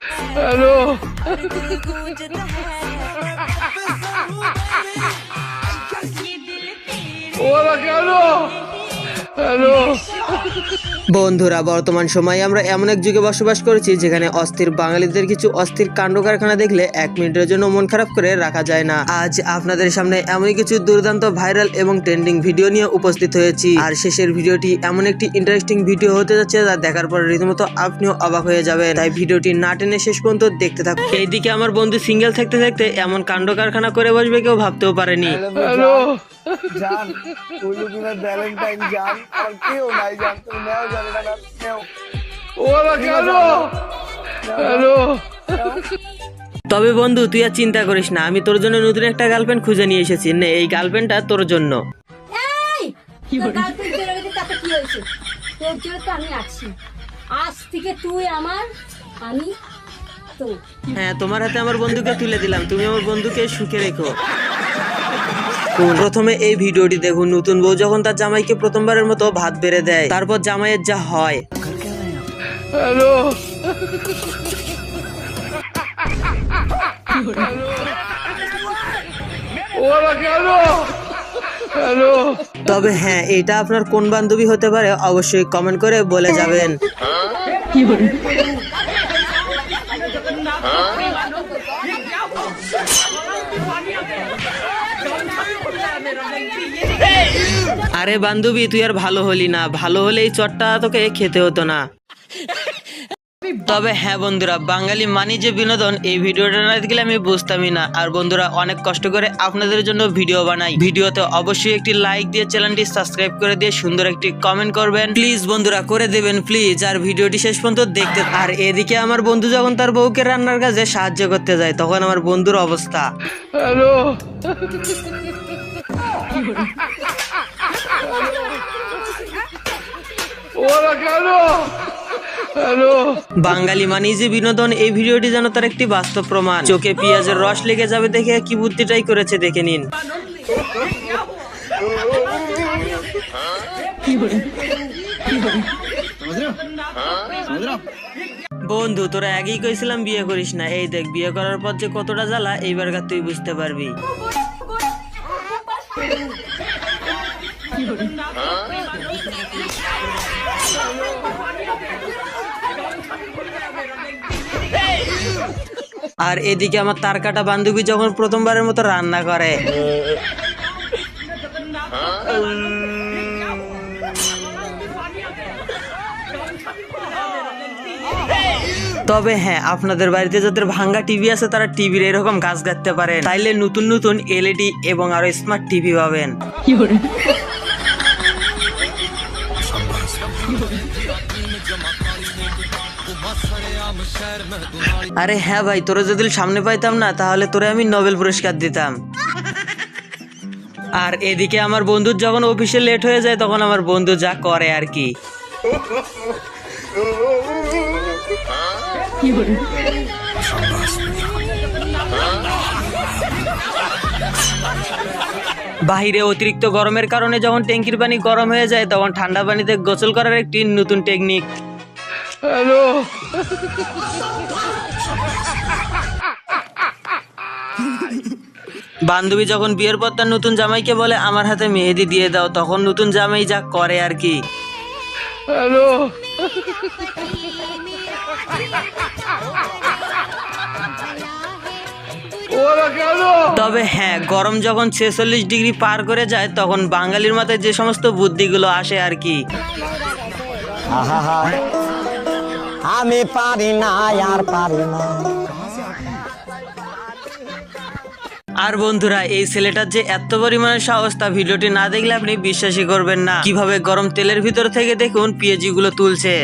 Hello ওরা কেন? Hello বন্ধুরা, বর্তমান সময়ে আমরা এমন এক যুগে বসবাস করছি যেখানে অস্থির বাঙালিদের কিছু অস্থির কাণ্ড কারখানা দেখলে 1 মিনিটের জন্য মন খারাপ করে রাখা যায় না। আজ আপনাদের সামনে এমনই কিছু দুর্দান্ত ভাইরাল এবং ট্রেন্ডিং ভিডিও নিয়ে উপস্থিত হয়েছি। আর শেষের ভিডিওটি এমন একটি ইন্টারেস্টিং ভিডিও হতে যাচ্ছে যা দেখার পর রীতিমতো আপনিও অবাক হয়ে যাবেন। তাই ভিডিওটি না টেনে শেষ পর্যন্ত দেখতে থাকুন। এইদিকে আমার বন্ধু সিঙ্গেল থাকতে থাকতে এমন কাণ্ড কারখানা করে বসবে কেউ ভাবতেও পারেনি। হ্যালো জান উলুগুনা ভ্যালেন্টাইন জান আর কেউ নাই জান, তুমি নেও জানে না নেও। ওরা কেন? হ্যালো তবে বন্ধু, তুই আর চিন্তা করিস না, আমি তোর জন্য নতুন একটা গার্লফ্রেন্ড খুঁজে নিয়ে এসেছি। নে, এই গার্লফ্রেন্ডটা তোর জন্য। এই তোর গার্লফ্রেন্ড চলে গেছে তাতে কি হয়েছে? তোর জন্য তো আমি আছি। আজ থেকে তুই আমার, আমি তোর। হ্যাঁ, তোমার হাতে আমার বন্ধুকে তুলে দিলাম, তুমি আমার বন্ধুকে সুখে রেখো। প্রথমে এই ভিডিওটি দেখুন। নতুন বউ যখন তার জামাইকে প্রথমবারের মতো ভাত বেড়ে দেয়, তারপর জামাইয়ের যা হয়। হ্যালো ওরা কেন? হ্যালো তবে হ্যাঁ, এটা আপনার কোন বান্ধবী হতে পারে অবশ্যই কমেন্ট করে বলে যাবেন। আরে বান্ধবী, তুই আর ভালো হলি না, ভালো হলে এই চটটা তোকে খেতে হতো না। তবে হ্যাঁ বন্ধুরা, বাঙালি মানি যে বিনোদন, এই ভিডিওটা না দেখলে আমি বুঝতামই না। আর বন্ধুরা, অনেক কষ্ট করে আপনাদের জন্য ভিডিও বানাই। ভিডিওতে অবশ্যই একটি লাইক দিয়ে চ্যানেলটি সাবস্ক্রাইব করে দিয়ে সুন্দর একটি কমেন্ট করবেন প্লিজ বন্ধুরা, করে দেবেন প্লিজ। আর ভিডিওটি শেষ পর্যন্ত দেখতে। আর এদিকে আমার বন্ধু যখন তার বউকে রান্নার কাজে সাহায্য করতে যায়, তখন আমার বন্ধুর অবস্থা। হ্যালো ওরা কেন? হ্যালো বাঙালি মানি যে বিনোদন, এই ভিডিওটি যেন তার একটি বাস্তব প্রমাণ। চোখে পেঁয়াজের রস লেগে যাবে দেখে কি বুদ্ধিটাই করেছে দেখে নিন। বন্ধু, তোরা আগেই কইছিলাম বিয়ে করিস না, এই দেখ বিয়ে করার পর যে কতটা জ্বালা, এইবারকার তুই বুঝতে পারবি। আর এদিকে আমার তার কাটা বান্ধবী যখন প্রথমবারের মতো রান্না করে, তবে হ্যাঁ, আপনাদের বাড়িতে যাদের ভাঙ্গা টিভি আছে তারা টিভির এরকম গাছ গাঁথতে পারেন, তাইলে নতুন নতুন এলইডি এবং আরো স্মার্ট টিভি পাবেন। আরে হ্যাঁ ভাই, তোরা যদি সামনে পাইতাম না তাহলে তোরে আমি নোবেল পুরস্কার দিতাম। আর এদিকে আমার বন্ধুর যখন অফিসে লেট হয়ে যায়, তখন আমার বন্ধু যা করে আর কি। বাহিরে অতিরিক্ত গরমের কারণে যখন ট্যাঙ্কির পানি গরম হয়ে যায়, তখন ঠান্ডা পানিতে গোসল করার একটি নতুন টেকনিক। হ্যালো বান্ধবী যখন বিয়ের পর তার নতুন জামাইকে বলে আমার হাতে মেহেদি দিয়ে দাও, তখন নতুন জামাই যা করে আর কি। হ্যালো ওরা কেন? তবে হ্যাঁ, গরম যখন 46 ডিগ্রি পার করে যায়, তখন বাঙালির মাথায় যে সমস্ত বুদ্ধিগুলো আসে আর কি। আমি পারি না আর পারি না। আর বন্ধুরা, এই ছেলেটার যে এত পরিমাণে সাহস, তা ভিডিওটি না দেখলে আপনি বিশ্বাসই করবেন না। কিভাবে গরম তেলের ভিতর থেকে দেখুন পেঁয়াজি গুলো তুলছে।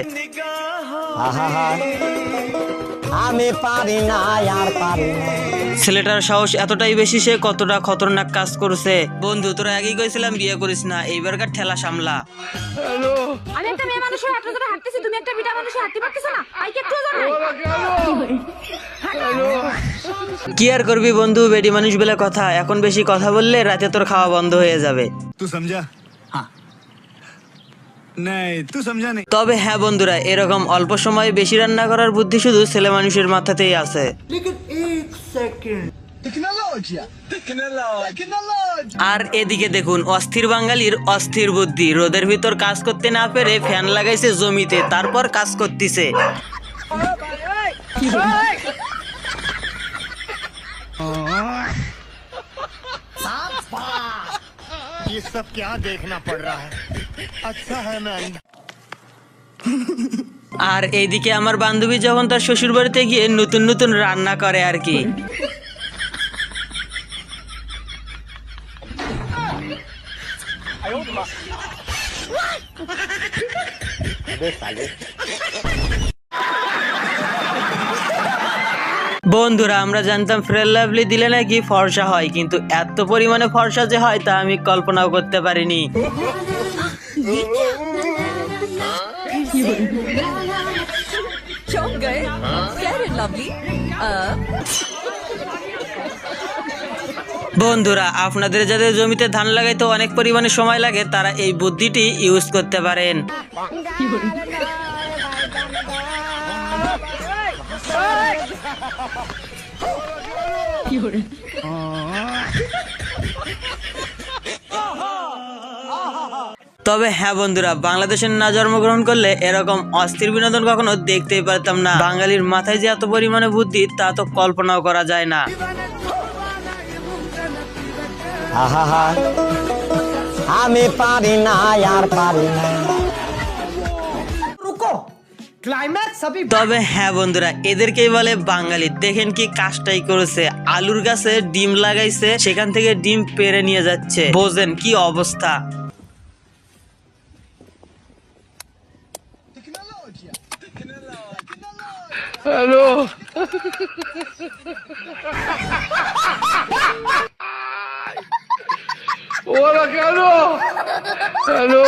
আমি পারি না আর পারি না। ছেলেটার সাহস এতটাই বেশি, সে কতটা খতরনাক কাজ করছে। বন্ধু, তোরা আগেই কইছিলাম বিয়ে করিস না, এইবারকার ঠেলা সামলা। হ্যালো আমি একটা মেয়ে মানুষ হয়ে এত হাঁটতেছি, তুমি একটা বিটা মানুষ হাঁটতে পারতেছ না? আই কি একটু জানো? ওরা কেন? হ্যালো কি আর করবি বন্ধু, বেডি মানুষ বলে কথা। এখন বেশি কথা বললে রাতে তোর খাওয়া বন্ধ হয়ে যাবে। तू समझा? हाँ। नहीं तू समझा नहीं। তবে হ্যাঁ বন্ধুরা, এরকম অল্প সময়ে বেশি রান্না করার বুদ্ধি শুধু ছেলে মানুষের মাথাতেই আছে। আর এদিকে দেখুন অস্থির বাঙালির অস্থির বুদ্ধি, রোদের ভিতর কাজ করতে না পেরে ফ্যান লাগাইছে জমিতে, তারপর কাজ করতেছে। ये सब क्या देखना पड़ रहा है। अच्छा है मैं আর এইদিকে আমার বান্ধবী যখন তার শ্বশুর বাড়িতে গিয়ে নতুন নতুন রান্না করে আর কি। বন্ধুরা আমরা জানতাম ফ্রেশ লাভলি দিলে নাকি ফর্সা হয়, কিন্তু এত পরিমাণে ফর্সা যে হয় তা আমি কল্পনাও করতে পারিনি। चौंक गए? Fair and lovely. বন্ধুরা আপনাদের যাদের জমিতে ধান লাগাইতে অনেক পরিমাণে সময় লাগে তারা এই বুদ্ধিটি ইউজ করতে পারেন। তবে হ্যাঁ বন্ধুরা, বাংলাদেশে না জন্মগ্রহণ করলে এরকম অস্থির বিনোদন কখনো দেখতেই পারতাম না। বাঙালির মাথায় যে এত পরিমাণে বুদ্ধি তা তো কল্পনাও করা যায় না। আমি পারি না আর পারি না। তবে হ্যাঁ বন্ধুরা, এদেরকেই বলে বাঙালি। দেখেন কি কাজটাই করেছে, আলুর গাছে ডিম লাগাইছে, সেখান থেকে ডিম পেড়ে নিয়ে যাচ্ছে। বোঝেন কি অবস্থা। हेलो ওরা কেন? হ্যালো